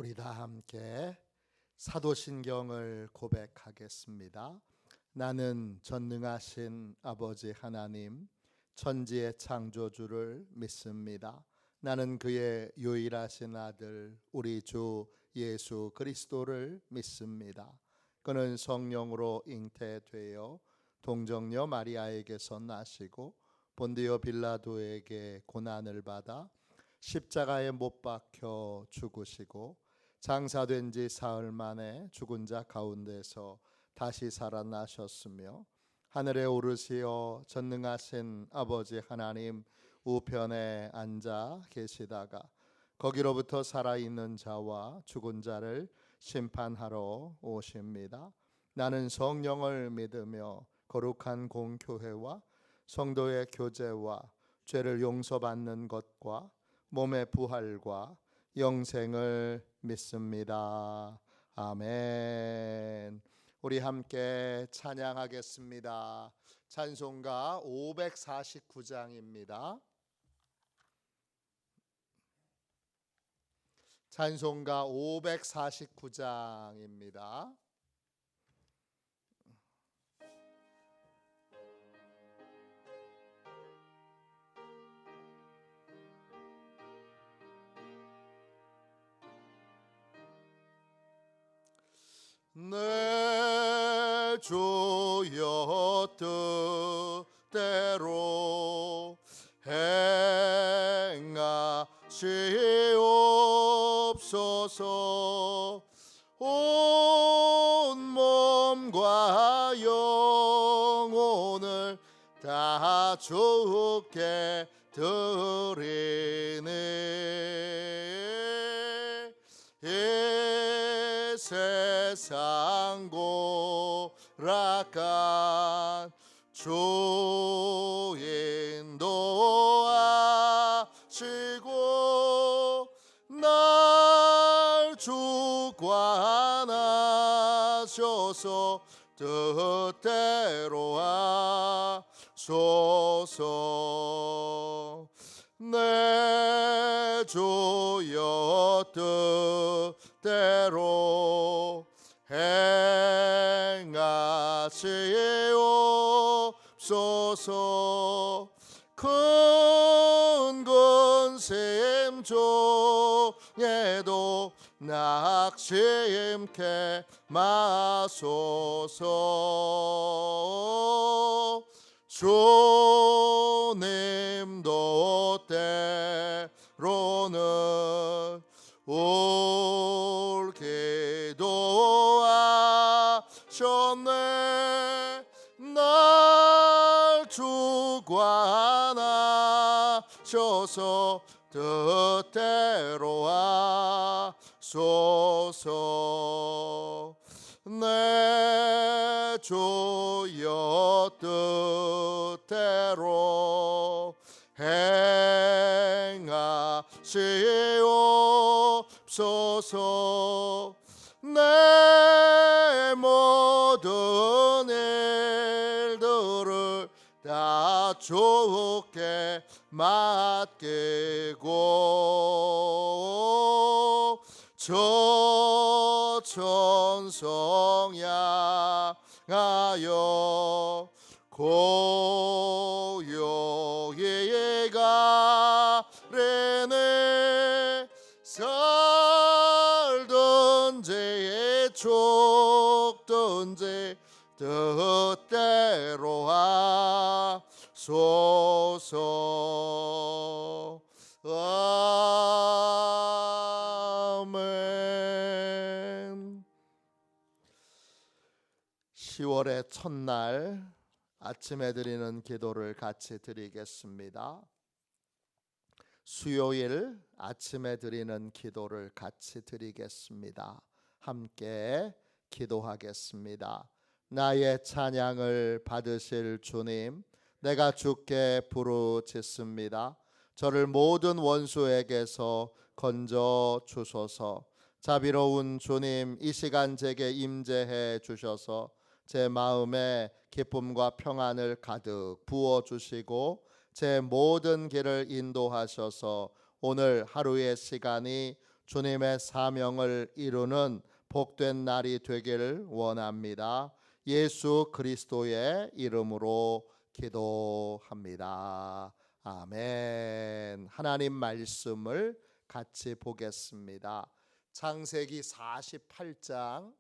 우리 다 함께 사도신경을 고백하겠습니다. 나는 전능하신 아버지 하나님, 천지의 창조주를 믿습니다. 나는 그의 유일하신 아들 우리 주 예수 그리스도를 믿습니다. 그는 성령으로 잉태되어 동정녀 마리아에게서 나시고 본디오 빌라도에게 고난을 받아 십자가에 못 박혀 죽으시고 장사된 지 사흘 만에 죽은 자 가운데서 다시 살아나셨으며 하늘에 오르시어 전능하신 아버지 하나님 우편에 앉아 계시다가 거기로부터 살아있는 자와 죽은 자를 심판하러 오십니다. 나는 성령을 믿으며 거룩한 공교회와 성도의 교제와 죄를 용서받는 것과 몸의 부활과 영생을 믿습니다. 아멘. 우리 함께 찬양하겠습니다. 찬송가 549장입니다. 찬송가 549장입니다. 내 주여 뜻대로 행하시옵소서. 온 몸과 영혼을 다 주께 드리네. 세상 고락한 주 인도하시고 날 주관하셔서 뜻대로 하소서. 내 주여 뜻대로 행하시옵소서. 큰 권세 중에도 낙심케 마소서. 주님도 때로는 옳게 도와셨네. 날 주관하셔서 뜻대로 하소서. 내 주여 뜻대로 행하시옵소서. 내 모든 일들을 다 주께 맡기고 저 천성 향하여 고요히 가려네. 살든지 죽든지 뜻대로 하소서. 아멘. 10월의 첫날 아침에 드리는 기도를 같이 드리겠습니다. 수요일 아침에 드리는 기도를 같이 드리겠습니다. 함께 기도하겠습니다. 나의 찬양을 받으실 주님, 내가 주께 부르짖습니다. 저를 모든 원수에게서 건져 주소서. 자비로운 주님, 이 시간 제게 임재해 주셔서 제 마음에 기쁨과 평안을 가득 부어 주시고 제 모든 길을 인도하셔서 오늘 하루의 시간이 주님의 사명을 이루는 복된 날이 되기를 원합니다. 예수 그리스도의 이름으로 기도합니다. 아멘. 하나님 말씀을 같이 보겠습니다. 창세기 48장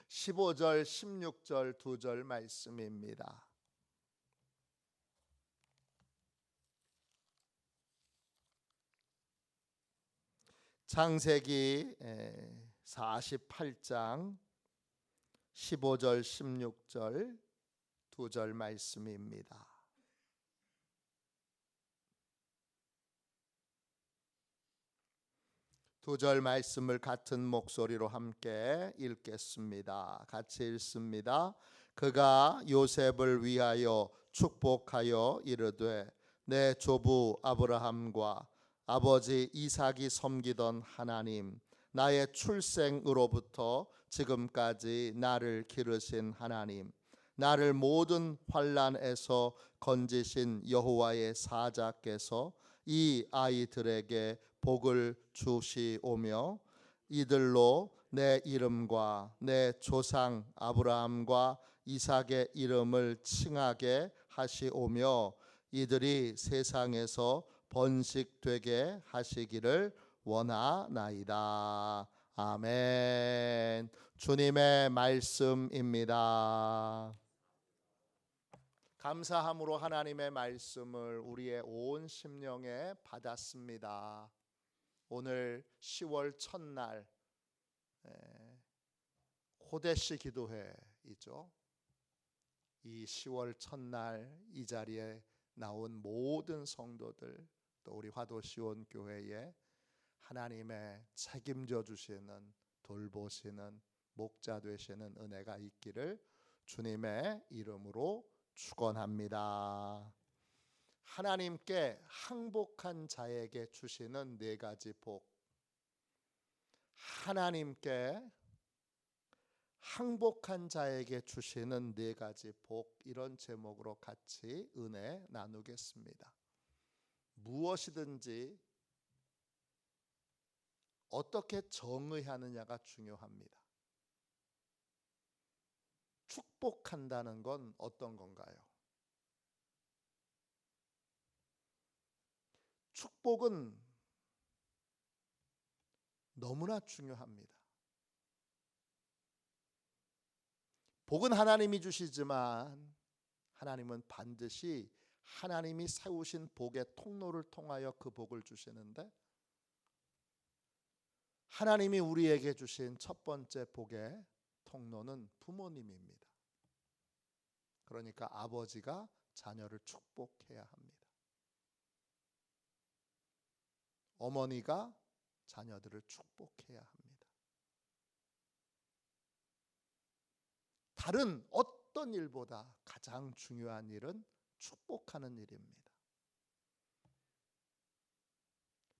15절 16절 2절 말씀입니다. 창세기 48장 15절 16절 2절 말씀입니다. 두 절 말씀을 같은 목소리로 함께 읽겠습니다. 같이 읽습니다. 그가 요셉을 위하여 축복하여 이르되 내 조부 아브라함과 아버지 이삭이 섬기던 하나님, 나의 출생으로부터 지금까지 나를 기르신 하나님, 나를 모든 환난에서 건지신 여호와의 사자께서 이 아이들에게 복을 주시오며 이들로 내 이름과 내 조상 아브라함과 이삭의 이름을 칭하게 하시오며 이들이 세상에서 번식되게 하시기를 원하나이다. 아멘. 주님의 말씀입니다. 감사함으로 하나님의 말씀을 우리의 온 심령에 받았습니다. 오늘 10월 첫날 호대시 기도회이죠. 이 10월 첫날 이 자리에 나온 모든 성도들, 또 우리 화도시온 교회에 하나님의 책임져 주시는, 돌보시는, 목자 되시는 은혜가 있기를 주님의 이름으로 축원합니다. 하나님께 항복한 자에게 주시는 네 가지 복. 하나님께 항복한 자에게 주시는 네 가지 복, 이런 제목으로 같이 은혜 나누겠습니다. 무엇이든지 어떻게 정의하느냐가 중요합니다. 축복한다는 건 어떤 건가요? 축복은 너무나 중요합니다. 복은 하나님이 주시지만 하나님은 반드시 하나님이 세우신 복의 통로를 통하여 그 복을 주시는데, 하나님이 우리에게 주신 첫 번째 복의 통로는 부모님입니다. 그러니까 아버지가 자녀를 축복해야 합니다. 어머니가 자녀들을 축복해야 합니다. 다른 어떤 일보다 가장 중요한 일은 축복하는 일입니다.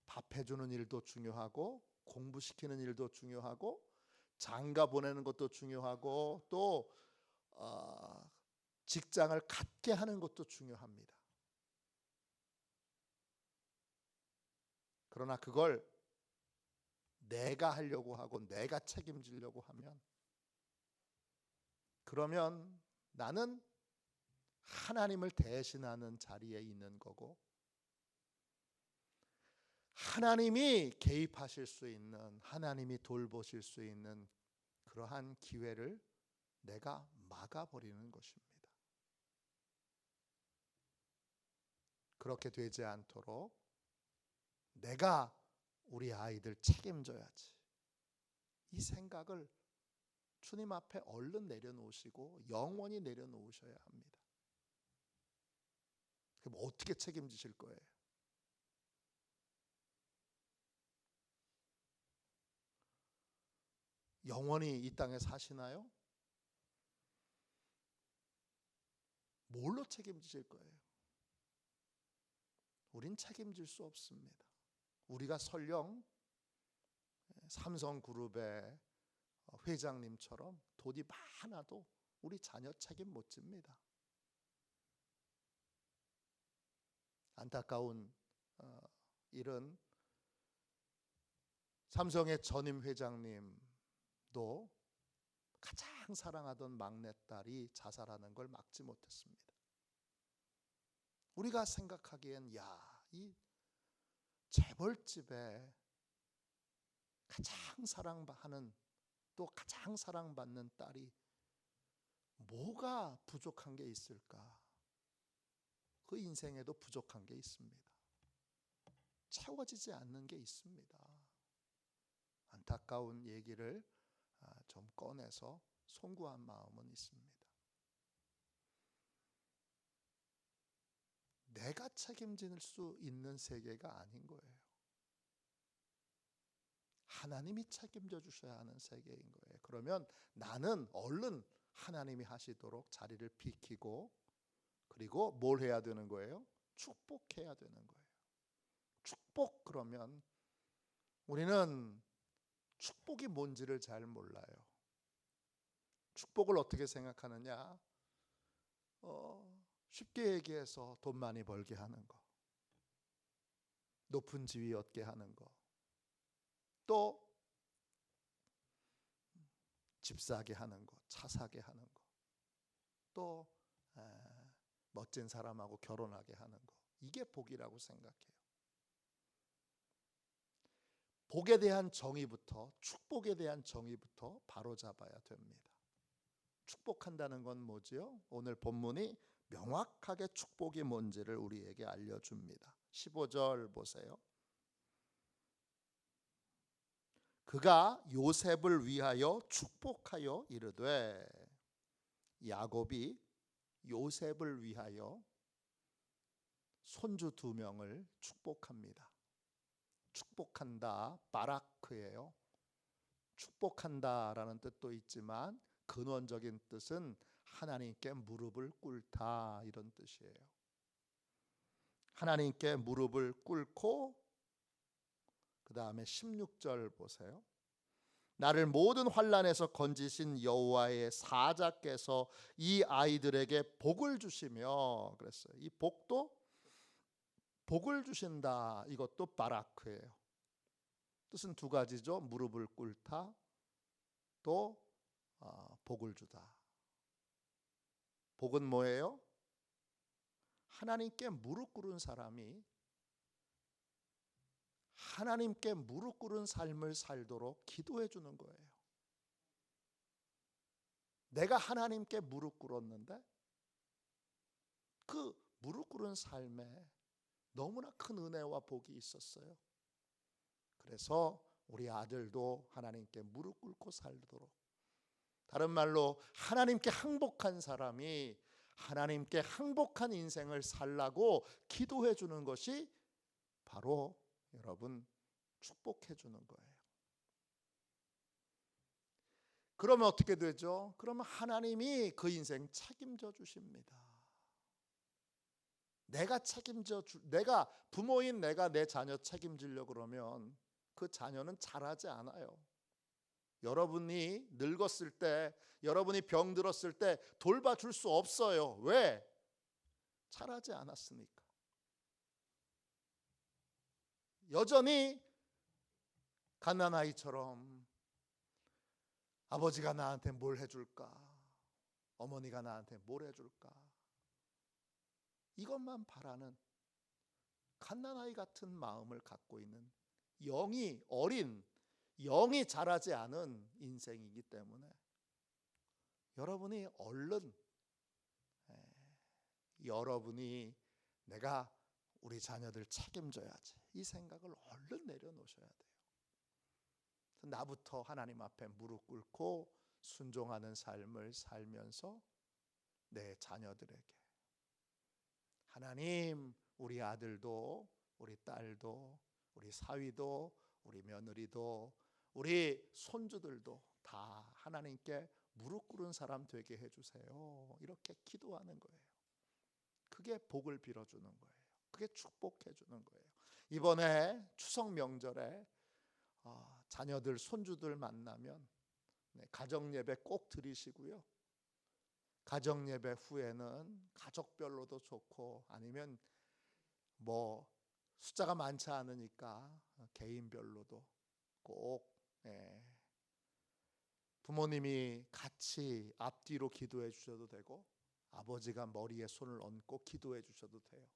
밥 해주는 일도 중요하고, 공부시키는 일도 중요하고, 장가 보내는 것도 중요하고, 또 직장을 갖게 하는 것도 중요합니다. 그러나 그걸 내가 하려고 하고 내가 책임지려고 하면, 그러면 나는 하나님을 대신하는 자리에 있는 거고, 하나님이 개입하실 수 있는, 하나님이 돌보실 수 있는 그러한 기회를 내가 막아버리는 것입니다. 그렇게 되지 않도록 내가 우리 아이들 책임져야지, 이 생각을 주님 앞에 얼른 내려놓으시고 영원히 내려놓으셔야 합니다. 그럼 어떻게 책임지실 거예요? 영원히 이 땅에 사시나요? 뭘로 책임지실 거예요? 우린 책임질 수 없습니다. 우리가 설령 삼성그룹의 회장님처럼 돈이 많아도 우리 자녀 책임 못 집니다. 안타까운 일은 삼성의 전임 회장님도 가장 사랑하던 막내딸이 자살하는 걸 막지 못했습니다. 우리가 생각하기엔 이 재벌집에 가장 사랑하는 또 가장 사랑받는 딸이 뭐가 부족한 게 있을까? 그 인생에도 부족한 게 있습니다. 채워지지 않는 게 있습니다. 안타까운 얘기를 좀 꺼내서 송구한 마음은 있습니다. 내가 책임질 수 있는 세계가 아닌 거예요. 하나님이 책임져 주셔야 하는 세계인 거예요. 그러면 나는 얼른 하나님이 하시도록 자리를 비키고, 그리고 뭘 해야 되는 거예요? 축복해야 되는 거예요. 축복, 그러면 우리는 축복이 뭔지를 잘 몰라요. 축복을 어떻게 생각하느냐? 쉽게 얘기해서 돈 많이 벌게 하는 거, 높은 지위 얻게 하는 거, 또 집 사게 하는 거, 차 사게 하는 거, 또 멋진 사람하고 결혼하게 하는 거, 이게 복이라고 생각해요. 복에 대한 정의부터, 축복에 대한 정의부터 바로 잡아야 됩니다. 축복한다는 건 뭐지요? 오늘 본문이 명확하게 축복이 뭔지를 우리에게 알려줍니다. 15절 보세요. 그가 요셉을 위하여 축복하여 이르되, 야곱이 요셉을 위하여 손주 2명을 축복합니다. 축복한다, 바라크예요. 축복한다라는 뜻도 있지만 근원적인 뜻은 하나님께 무릎을 꿇다, 이런 뜻이에요. 하나님께 무릎을 꿇고, 그 다음에 16절 보세요. 나를 모든 환난에서 건지신 여호와의 사자께서 이 아이들에게 복을 주시며, 그랬어요. 이 복도 복을 주신다, 이것도 바라크예요. 뜻은 2가지죠. 무릎을 꿇다, 또 복을 주다. 복은 뭐예요? 하나님께 무릎 꿇은 사람이 하나님께 무릎 꿇은 삶을 살도록 기도해 주는 거예요. 내가 하나님께 무릎 꿇었는데 그 무릎 꿇은 삶에 너무나 큰 은혜와 복이 있었어요. 그래서 우리 아들도 하나님께 무릎 꿇고 살도록, 다른 말로 하나님께 항복한 사람이 하나님께 항복한 인생을 살라고 기도해 주는 것이 바로 여러분 축복해 주는 거예요. 그러면 어떻게 되죠? 그러면 하나님이 그 인생 책임져 주십니다. 내가 부모인 내가 내 자녀 책임지려고 그러면 그 자녀는 자라지 않아요. 여러분이 늙었을 때, 여러분이 병들었을 때 돌봐줄 수 없어요. 왜? 자라지 않았으니까. 여전히 갓난아이처럼 아버지가 나한테 뭘 해줄까? 어머니가 나한테 뭘 해줄까? 이것만 바라는 갓난아이 같은 마음을 갖고 있는 영이 어린, 영이 자라지 않은 인생이기 때문에 여러분이 얼른 여러분이 내가 우리 자녀들 책임져야지, 이 생각을 얼른 내려놓으셔야 돼요. 나부터 하나님 앞에 무릎 꿇고 순종하는 삶을 살면서 내 자녀들에게 하나님, 우리 아들도 우리 딸도 우리 사위도 우리 며느리도 우리 손주들도 다 하나님께 무릎 꿇은 사람 되게 해주세요, 이렇게 기도하는 거예요. 그게 복을 빌어주는 거예요. 그게 축복해 주는 거예요. 이번에 추석 명절에 자녀들 손주들 만나면 가정 예배 꼭 드리시고요. 가정 예배 후에는 가족별로도 좋고, 아니면 뭐 숫자가 많지 않으니까 개인별로도 꼭 부모님이 같이 앞뒤로 기도해 주셔도 되고 아버지가 머리에 손을 얹고 기도해 주셔도 돼요.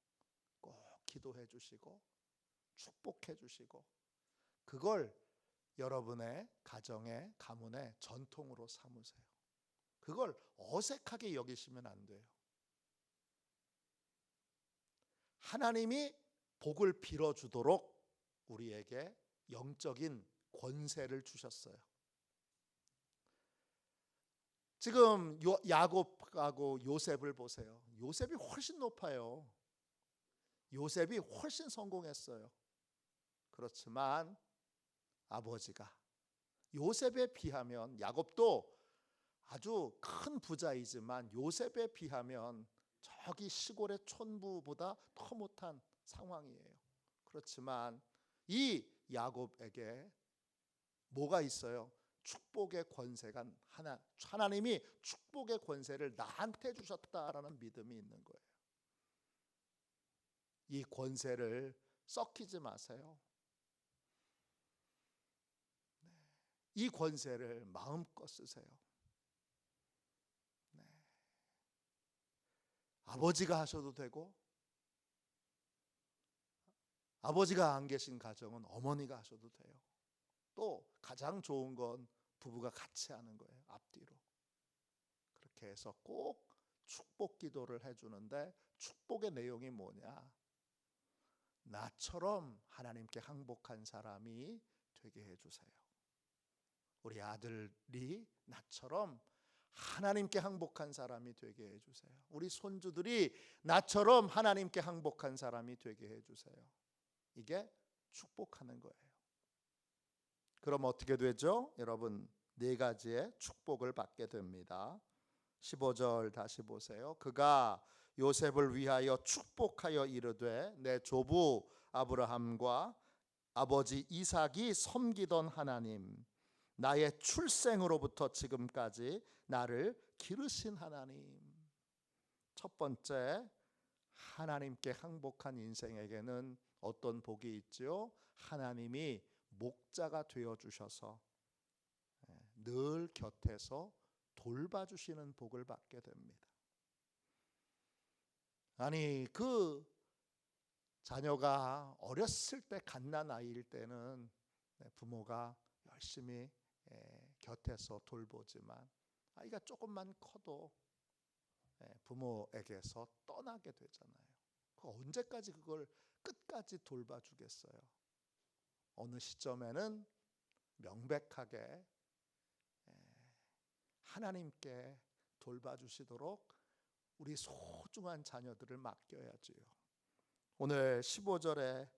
꼭 기도해 주시고 축복해 주시고 그걸 여러분의 가정의 가문의 전통으로 삼으세요. 그걸 어색하게 여기시면 안 돼요. 하나님이 복을 빌어주도록 우리에게 영적인 권세를 주셨어요. 지금 야곱하고 요셉을 보세요. 요셉이 훨씬 높아요. 요셉이 훨씬 성공했어요. 그렇지만 아버지가 요셉에 비하면 야곱도 아주 큰 부자이지만 요셉에 비하면 저기 시골의 촌부보다 더 못한 상황이에요. 그렇지만 이 야곱에게 뭐가 있어요? 축복의 권세가 하나님이 축복의 권세를 나한테 주셨다라는 믿음이 있는 거예요. 이 권세를 썩히지 마세요. 이 권세를 마음껏 쓰세요. 아버지가 하셔도 되고 아버지가 안 계신 가정은 어머니가 하셔도 돼요. 또 가장 좋은 건 부부가 같이 하는 거예요. 앞뒤로. 그렇게 해서 꼭 축복 기도를 해주는데 축복의 내용이 뭐냐? 나처럼 하나님께 항복한 사람이 되게 해주세요. 우리 아들이 나처럼 하나님께 항복한 사람이 되게 해주세요. 우리 손주들이 나처럼 하나님께 항복한 사람이 되게 해주세요. 이게 축복하는 거예요. 그럼 어떻게 되죠? 여러분, 네 가지의 축복을 받게 됩니다. 15절 다시 보세요. 그가 요셉을 위하여 축복하여 이르되 내 조부 아브라함과 아버지 이삭이 섬기던 하나님, 나의 출생으로부터 지금까지 나를 기르신 하나님. 첫 번째, 하나님께 항복한 인생에게는 어떤 복이 있죠? 하나님이 목자가 되어 주셔서 늘 곁에서 돌봐주시는 복을 받게 됩니다. 아니, 그 자녀가 어렸을 때 갓난 아이일 때는 부모가 열심히 곁에서 돌보지만 아이가 조금만 커도 부모에게서 떠나게 되잖아요. 언제까지 그걸 끝까지 돌봐주겠어요? 어느 시점에는 명백하게 하나님께 돌봐주시도록 우리 소중한 자녀들을 맡겨야지요. 오늘 15절에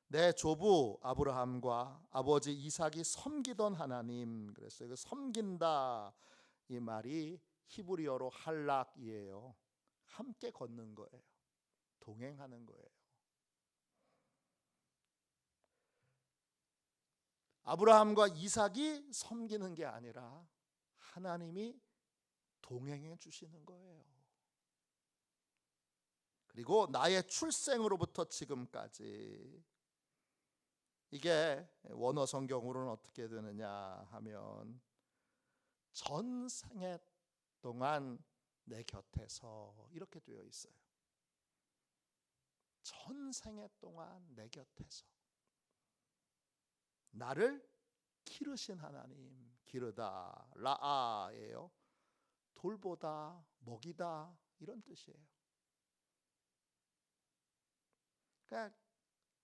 내 조부 아브라함과 아버지 이삭이 섬기던 하나님, 그랬어요. 그 섬긴다 이 말이 히브리어로 할락이에요. 함께 걷는 거예요. 동행하는 거예요. 아브라함과 이삭이 섬기는 게 아니라 하나님이 동행해 주시는 거예요. 그리고 나의 출생으로부터 지금까지, 이게 원어 성경으로는 어떻게 되느냐 하면 전생애 동안 내 곁에서, 이렇게 되어 있어요. 전생애 동안 내 곁에서 나를 기르신 하나님. 기르다 라아예요. 돌보다, 먹이다, 이런 뜻이에요. 그러니까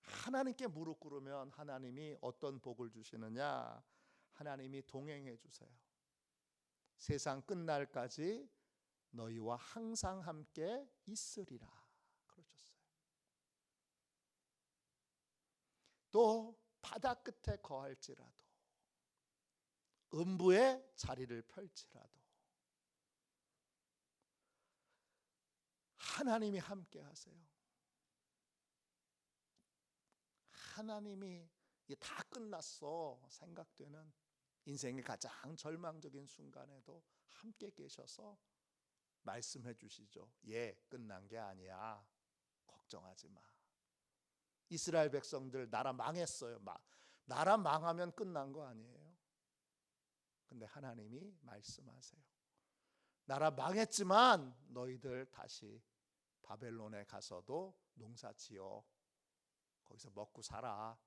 하나님께 무릎 꿇으면 하나님이 어떤 복을 주시느냐? 하나님이 동행해 주세요. 세상 끝날까지 너희와 항상 함께 있으리라 그러셨어요. 또 바다 끝에 거할지라도, 음부에 자리를 펼치라도 하나님이 함께 하세요. 하나님이 다 끝났어 생각되는 인생의 가장 절망적인 순간에도 함께 계셔서 말씀해 주시죠. 끝난 게 아니야. 걱정하지 마. 이스라엘 백성들 나라 망했어요. 나라 망하면 끝난 거 아니에요. 근데 하나님이 말씀하세요. 나라 망했지만 너희들 다시 바벨론에 가서도 농사 지어 거기서 먹고 살아.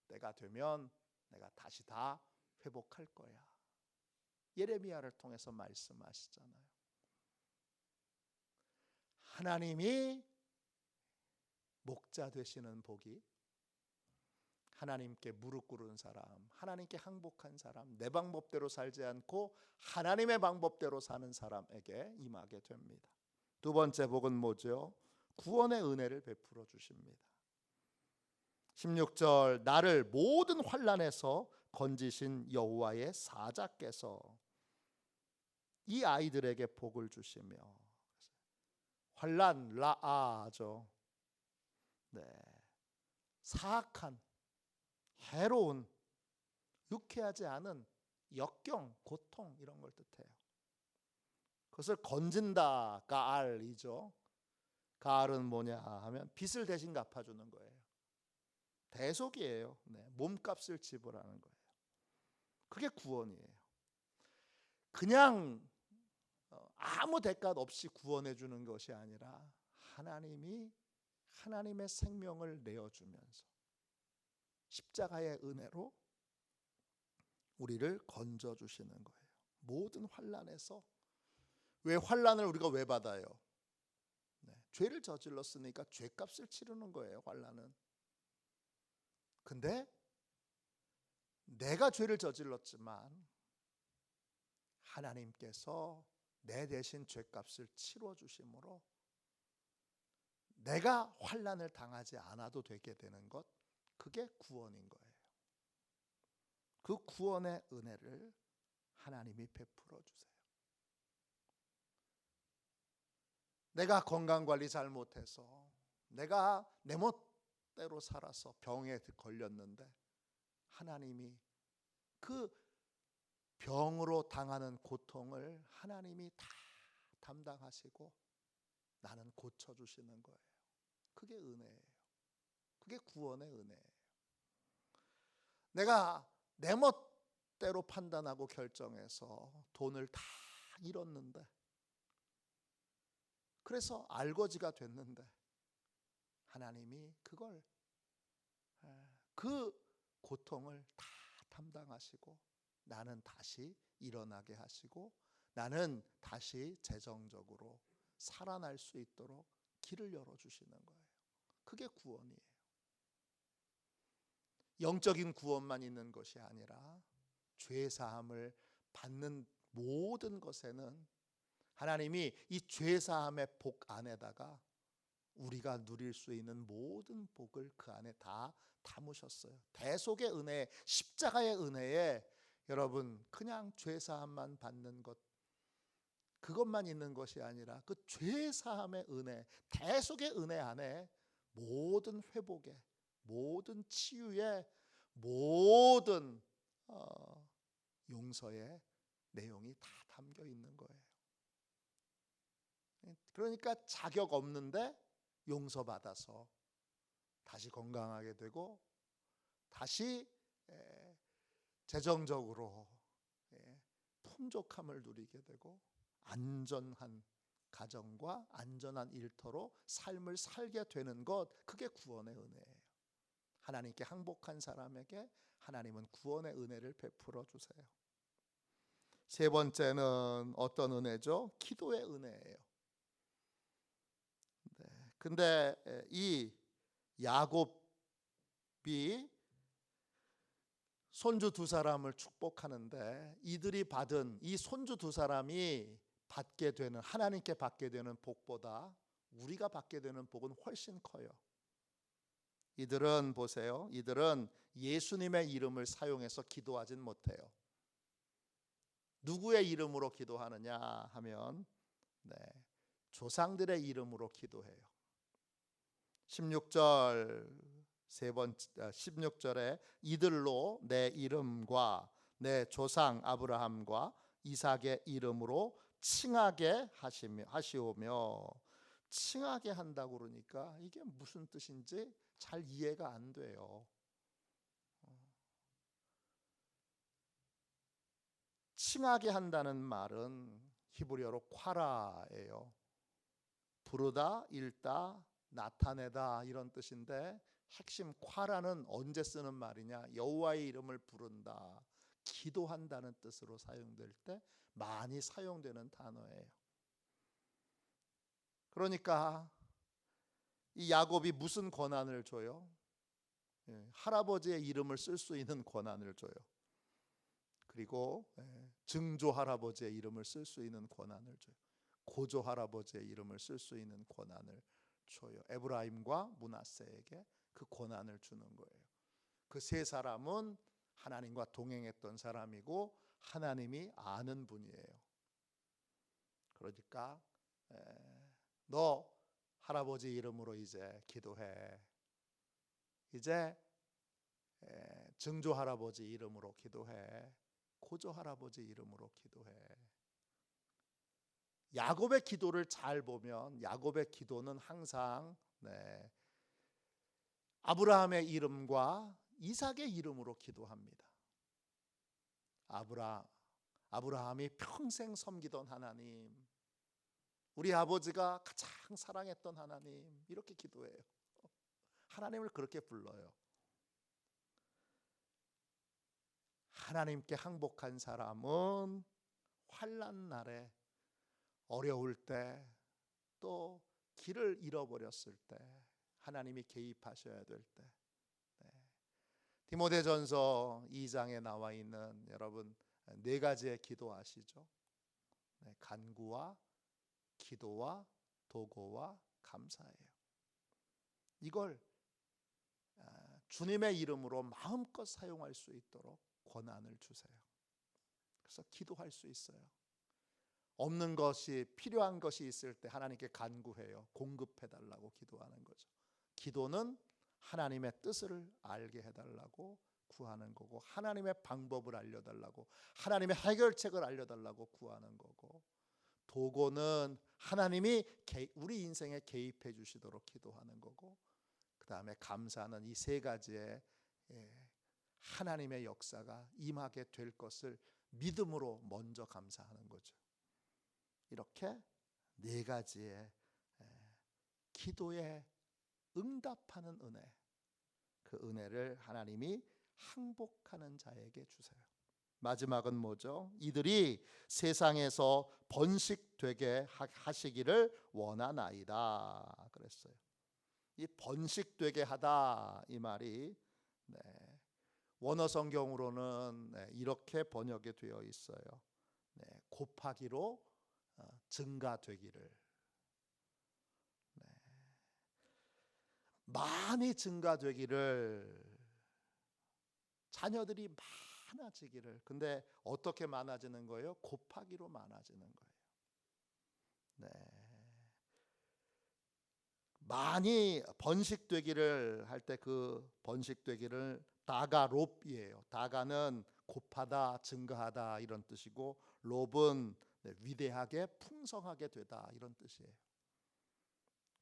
때가 되면 내가 다시 다 회복할 거야. 예레미야를 통해서 말씀하시잖아요. 하나님이 목자 되시는 복이 하나님께 무릎 꿇은 사람, 하나님께 항복한 사람, 내 방법대로 살지 않고 하나님의 방법대로 사는 사람에게 임하게 됩니다. 두 번째 복은 뭐죠? 구원의 은혜를 베풀어 주십니다. 16절, 나를 모든 환난에서 건지신 여호와의 사자께서 이 아이들에게 복을 주시며, 환난 라아죠. 사악한, 해로운, 유쾌하지 않은 역경, 고통 이런 걸 뜻해요. 그것을 건진다, 가알이죠. 가알은 뭐냐 하면 빚을 대신 갚아주는 거예요. 대속이에요. 몸값을 지불하는 거예요. 그게 구원이에요. 그냥 아무 대가 없이 구원해 주는 것이 아니라 하나님이 하나님의 생명을 내어주면서 십자가의 은혜로 우리를 건져주시는 거예요. 모든 환난에서. 왜 환난을 우리가 왜 받아요? 죄를 저질렀으니까 죄값을 치르는 거예요. 환난은. 근데 내가 죄를 저질렀지만 하나님께서 내 대신 죄값을 치러 주심으로 내가 환난을 당하지 않아도 되게 되는 것, 그게 구원인 거예요. 그 구원의 은혜를 하나님이 베풀어 주세요. 내가 건강관리 잘못해서 내가 내 멋대로 살아서 병에 걸렸는데 하나님이 그 병으로 당하는 고통을 하나님이 다 담당하시고 나는 고쳐주시는 거예요. 그게 은혜예요. 그게 구원의 은혜예요. 내가 내 멋대로 판단하고 결정해서 돈을 다 잃었는데, 그래서 알거지가 됐는데 하나님이 그걸, 그 고통을 다 담당하시고 나는 다시 일어나게 하시고 나는 다시 재정적으로 살아날 수 있도록 길을 열어주시는 거예요. 그게 구원이에요. 영적인 구원만 있는 것이 아니라 죄사함을 받는 모든 것에는 하나님이 이 죄사함의 복 안에다가 우리가 누릴 수 있는 모든 복을 그 안에 다 담으셨어요. 대속의 은혜, 십자가의 은혜에 여러분 그냥 죄사함만 받는 것, 그것만 있는 것이 아니라 그 죄사함의 은혜, 대속의 은혜 안에 모든 회복의, 모든 치유의, 모든 용서의 내용이 다 담겨 있는 거예요. 그러니까 자격 없는데 용서받아서 다시 건강하게 되고 다시 재정적으로 풍족함을 누리게 되고 안전한 가정과 안전한 일터로 삶을 살게 되는 것, 그게 구원의 은혜예요. 하나님께 항복한 사람에게 하나님은 구원의 은혜를 베풀어 주세요. 세 번째는 어떤 은혜죠? 기도의 은혜예요. 근데 이 야곱이 손주 두 사람을 축복하는데 이들이 받은, 이 손주 두 사람이 받게 되는, 하나님께 받게 되는 복보다 우리가 받게 되는 복은 훨씬 커요. 이들은 보세요. 이들은 예수님의 이름을 사용해서 기도하진 못해요. 누구의 이름으로 기도하느냐 하면 조상들의 이름으로 기도해요. 16절에 이들로 내 이름과 내 조상 아브라함과 이삭의 이름으로 칭하게 하시오며, 칭하게 한다고 그러니까 이게 무슨 뜻인지 잘 이해가 안 돼요. 칭하게 한다는 말은 히브리어로 콰라예요. 부르다, 읽다, 나타내다 이런 뜻인데 핵심 콰라는 언제 쓰는 말이냐? 여호와의 이름을 부른다, 기도한다는 뜻으로 사용될 때 많이 사용되는 단어예요. 그러니까 이 야곱이 무슨 권한을 줘요? 할아버지의 이름을 쓸 수 있는 권한을 줘요. 그리고 증조 할아버지의 이름을 쓸 수 있는 권한을 줘요. 고조 할아버지의 이름을 쓸 수 있는 권한을 줘요. 에브라임과 므낫세에게 그 권한을 주는 거예요. 그 세 사람은 하나님과 동행했던 사람이고 하나님이 아는 분이에요. 그러니까 너 할아버지 이름으로 이제 기도해. 이제 증조 할아버지 이름으로 기도해. 고조 할아버지 이름으로 기도해. 야곱의 기도를 잘 보면 야곱의 기도는 항상 아브라함의 이름과 이삭의 이름으로 기도합니다. 아브라함이 평생 섬기던 하나님, 우리 아버지가 가장 사랑했던 하나님, 이렇게 기도해요. 하나님을 그렇게 불러요. 하나님께 항복한 사람은 환난 날에, 어려울 때, 또 길을 잃어버렸을 때 하나님이 개입하셔야 될 때, 디모데전서 2장에 나와 있는 여러분 4가지의 기도 아시죠? 간구와 기도와 도고와 감사예요. 이걸 주님의 이름으로 마음껏 사용할 수 있도록 권한을 주세요. 그래서 기도할 수 있어요. 없는 것이, 필요한 것이 있을 때 하나님께 간구해요. 공급해달라고 기도하는 거죠. 기도는 하나님의 뜻을 알게 해달라고 구하는 거고, 하나님의 방법을 알려달라고, 하나님의 해결책을 알려달라고 구하는 거고, 도고는 하나님이 우리 인생에 개입해 주시도록 기도하는 거고, 그 다음에 감사는 이 3가지의 하나님의 역사가 임하게 될 것을 믿음으로 먼저 감사하는 거죠. 이렇게 4가지의 기도에 응답하는 은혜, 그 은혜를 하나님이 항복하는 자에게 주세요. 마지막은 뭐죠? 이들이 세상에서 번식되게 하시기를 원하나이다 그랬어요. 이 번식되게 하다, 이 말이 원어 성경으로는 이렇게 번역이 되어 있어요. 곱하기로 증가되기를, 많이 증가되기를, 자녀들이 많아지기를. 근데 어떻게 많아지는 거예요? 곱하기로 많아지는 거예요. 많이 번식되기를 할 때 그 번식되기를 다가롭이에요. 다가는 곱하다, 증가하다 이런 뜻이고, 롭은 위대하게 풍성하게 되다 이런 뜻이에요.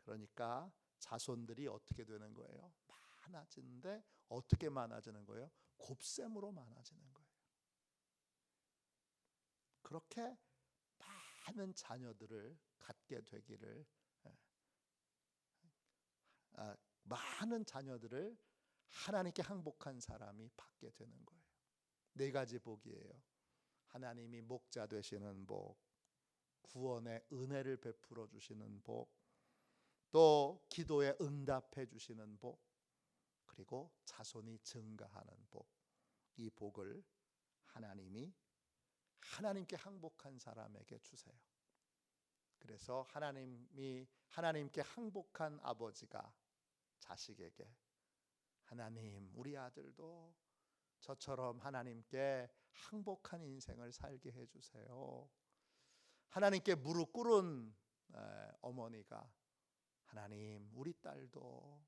그러니까 자손들이 어떻게 되는 거예요? 많아지는데 어떻게 많아지는 거예요? 곱셈으로 많아지는 거예요. 그렇게 많은 자녀들을 갖게 되기를, 많은 자녀들을 하나님께 항복한 사람이 받게 되는 거예요. 4가지 복이에요. 하나님이 목자 되시는 복, 구원의 은혜를 베풀어 주시는 복, 또 기도에 응답해 주시는 복, 그리고 자손이 증가하는 복. 이 복을 하나님이 하나님께 항복한 사람에게 주세요. 그래서 하나님께 항복한 아버지가 자식에게, 하나님, 우리 아들도 저처럼 하나님께 항복한 인생을 살게 해주세요. 하나님께 무릎 꿇은 어머니가, 하나님, 우리 딸도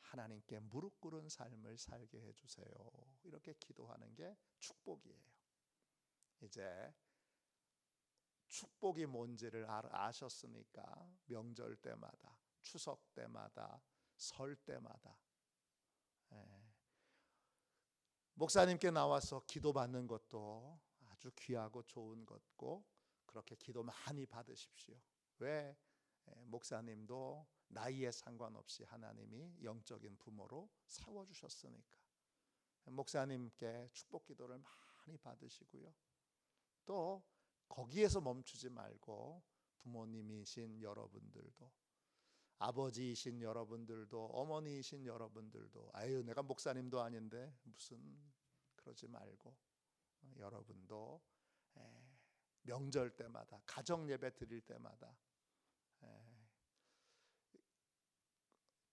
하나님께 무릎 꿇은 삶을 살게 해주세요. 이렇게 기도하는 게 축복이에요. 이제 축복이 뭔지를 아셨으니까 명절 때마다, 추석 때마다, 설 때마다 목사님께 나와서 기도받는 것도 아주 귀하고 좋은 것고 그렇게 기도 많이 받으십시오. 왜? 목사님도 나이에 상관없이 하나님이 영적인 부모로 세워주셨으니까. 목사님께 축복 기도를 많이 받으시고요. 또 거기에서 멈추지 말고 부모님이신 여러분들도, 아버지이신 여러분들도, 어머니이신 여러분들도, 아유 내가 목사님도 아닌데 무슨, 그러지 말고 여러분도 명절 때마다, 가정 예배 드릴 때마다,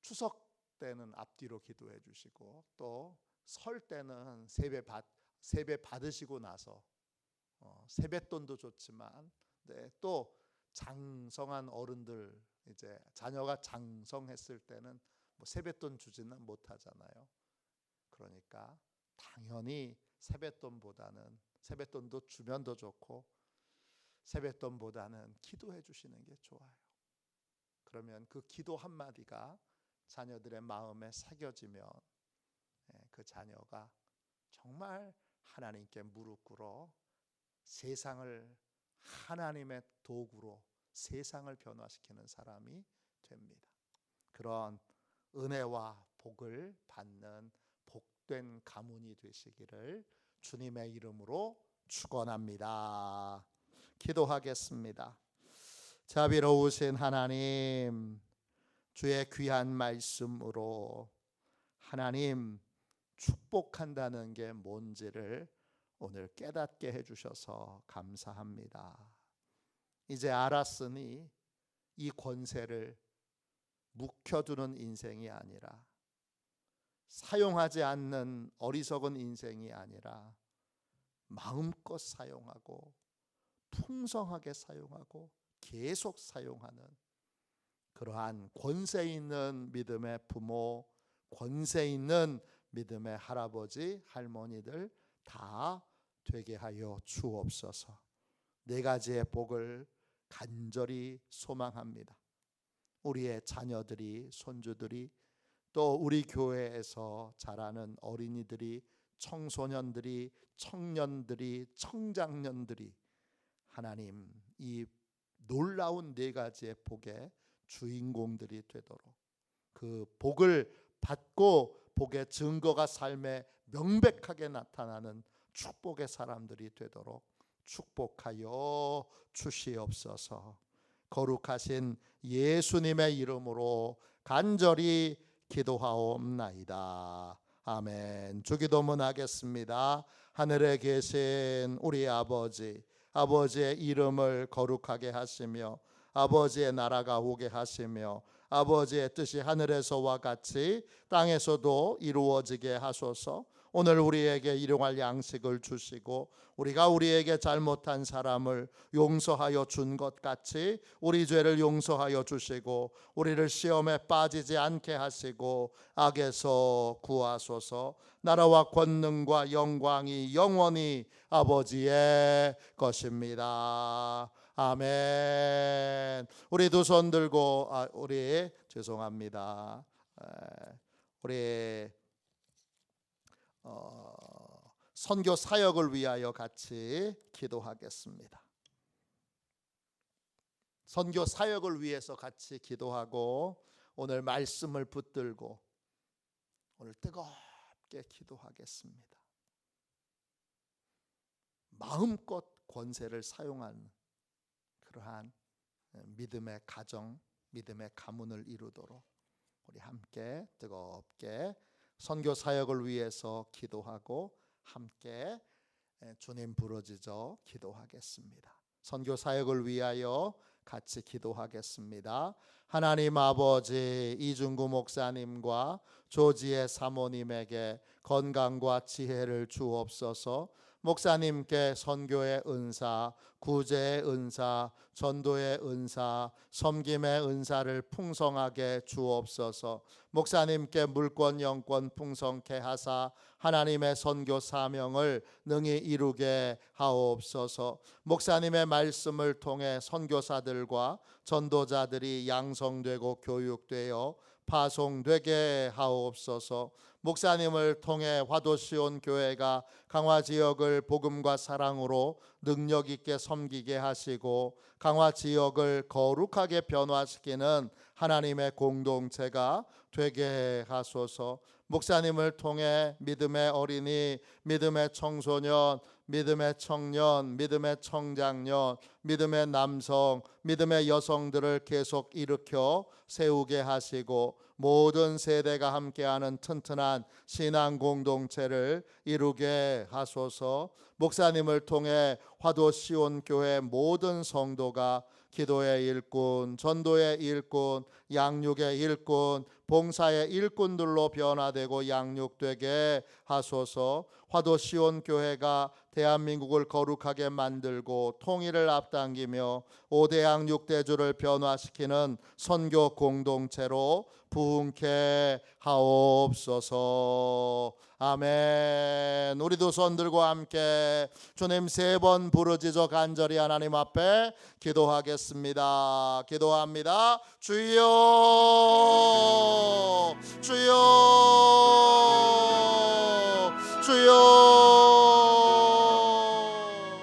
추석 때는 앞뒤로 기도해 주시고, 또 설 때는 세배 받으시고 나서 세뱃돈도 좋지만, 또 장성한 어른들, 이제 자녀가 장성했을 때는 뭐 세뱃돈 주지는 못하잖아요. 그러니까 당연히 세뱃돈보다는, 세뱃돈도 주면 더 좋고 세뱃돈보다는 기도해 주시는 게 좋아요. 그러면 그 기도 한마디가 자녀들의 마음에 새겨지면 그 자녀가 정말 하나님께 무릎 꿇어 세상을, 하나님의 도구로 세상을 변화시키는 사람이 됩니다. 그런 은혜와 복을 받는 복된 가문이 되시기를 주님의 이름으로 축원합니다. 기도하겠습니다. 자비로우신 하나님, 주의 귀한 말씀으로 하나님 축복한다는 게 뭔지를 오늘 깨닫게 해주셔서 감사합니다. 이제 알았으니 이 권세를 묵혀두는 인생이 아니라, 사용하지 않는 어리석은 인생이 아니라 마음껏 사용하고 풍성하게 사용하고 계속 사용하는 그러한 권세 있는 믿음의 부모, 권세 있는 믿음의 할아버지, 할머니들 다 되게 하여 주옵소서. 네 가지의 복을 간절히 소망합니다. 우리의 자녀들이, 손주들이, 또 우리 교회에서 자라는 어린이들이, 청소년들이, 청년들이, 청장년들이 하나님 이 놀라운 네 가지의 복의 주인공들이 되도록, 그 복을 받고 복의 증거가 삶에 명백하게 나타나는 축복의 사람들이 되도록 축복하여 주시옵소서. 거룩하신 예수님의 이름으로 간절히 기도하옵나이다. 아멘. 주기도문 하겠습니다. 하늘에 계신 우리 아버지, 아버지의 이름을 거룩하게 하시며 아버지의 나라가 오게 하시며 아버지의 뜻이 하늘에서와 같이 땅에서도 이루어지게 하소서. 오늘 우리에게 일용할 양식을 주시고 우리가 우리에게 잘못한 사람을 용서하여 준 것 같이 우리 죄를 용서하여 주시고 우리를 시험에 빠지지 않게 하시고 악에서 구하소서. 나라와 권능과 영광이 영원히 아버지의 것입니다. 아멘. 우리 두 손 들고 죄송합니다. 우리 선교 사역을 위하여 같이 기도하겠습니다. 선교 사역을 위해서 같이 기도하고 오늘 말씀을 붙들고 오늘 뜨겁게 기도하겠습니다. 마음껏 권세를 사용한 그러한 믿음의 가정, 믿음의 가문을 이루도록 우리 함께 뜨겁게 선교 사역을 위해서 기도하고 함께 주님 부르짖어 기도하겠습니다. 선교 사역을 위하여 같이 기도하겠습니다. 하나님 아버지, 이중구 목사님과 조지의 사모님에게 건강과 지혜를 주옵소서. 목사님께 선교의 은사, 구제의 은사, 전도의 은사, 섬김의 은사를 풍성하게 주옵소서. 목사님께 물권 영권 풍성케 하사 하나님의 선교 사명을 능히 이루게 하옵소서. 목사님의 말씀을 통해 선교사들과 전도자들이 양성되고 교육되어 파송되게 하옵소서. 목사님을 통해 화도시온 교회가 강화 지역을 복음과 사랑으로 능력 있게 섬기게 하시고 강화 지역을 거룩하게 변화시키는 하나님의 공동체가 되게 하소서. 목사님을 통해 믿음의 어린이, 믿음의 청소년, 믿음의 청년, 믿음의 청장년, 믿음의 남성, 믿음의 여성들을 계속 일으켜 세우게 하시고 모든 세대가 함께하는 튼튼한 신앙 공동체를 이루게 하소서. 목사님을 통해 화도 시온 교회 모든 성도가 기도의 일꾼, 전도의 일꾼, 양육의 일꾼, 봉사의 일꾼들로 변화되고 양육되게 하소서. 화도 시온 교회가 대한민국을 거룩하게 만들고 통일을 앞당기며 5대 양육대주를 변화시키는 선교 공동체로 부흥케 하옵소서. 아멘. 우리 두 손 들고 함께 주님 3번 부르짖어 간절히 하나님 앞에 기도하겠습니다. 기도합니다. 주여, 주여.